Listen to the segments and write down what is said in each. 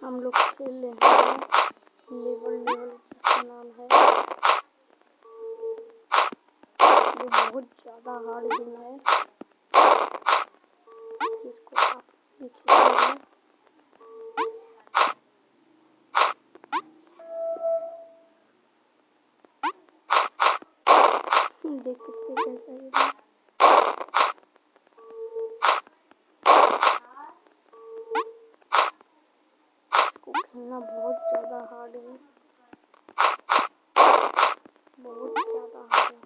हम लोग खेल रहे हैं लेवल जिसका नाम है, जो बहुत ज़्यादा हार्ड गेम है, जिसको आप भी खेलेंगे। देख सकते हैं कैसा है। इसको खेलना बहुत ज़्यादा हार्ड है, बहुत ज़्यादा हार्ड है।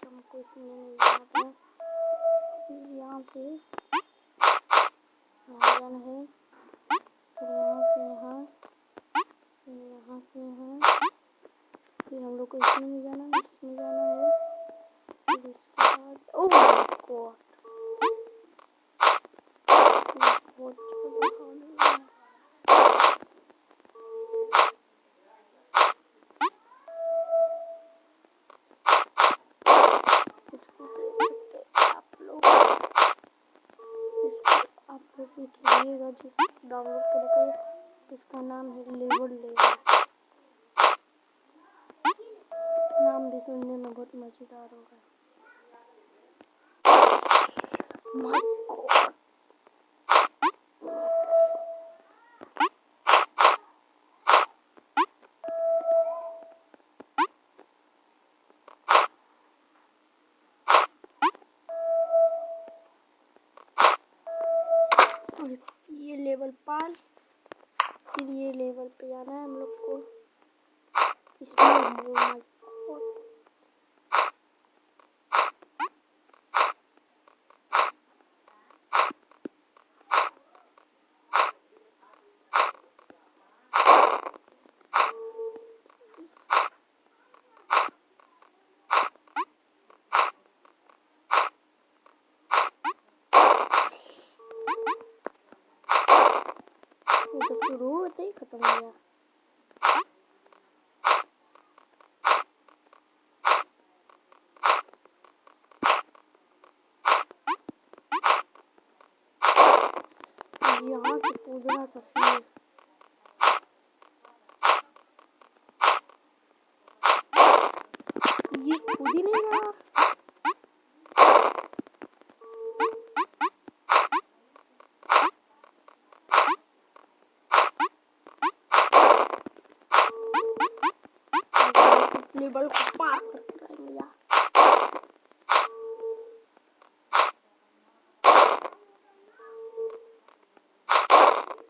हमको इसमें नहीं जाना था। यहाँ से आयरन है, फिर यहाँ से यहाँ, फिर यहाँ से यहाँ, फिर हम लोग को इसमें नहीं जाना, इसमें जाना है। फिर इसके बाद ओह माय गॉड, बहुत ज़्यादा हार्ड है। आप लोग भी खेलिएगा, जिस डाउनलोड करके। इसका नाम है लेवल। नाम भी सुनने में बहुत मजेदार होगा। माय गॉड, ये लेवल पार, फिर ये लेवल पे जाना है हम लोग को। इसमें तो शुरू होते ही खत्म हो गया। यहाँ से कूदना था, फिर ये कूद ही नहीं रहा। इस लेवल को पार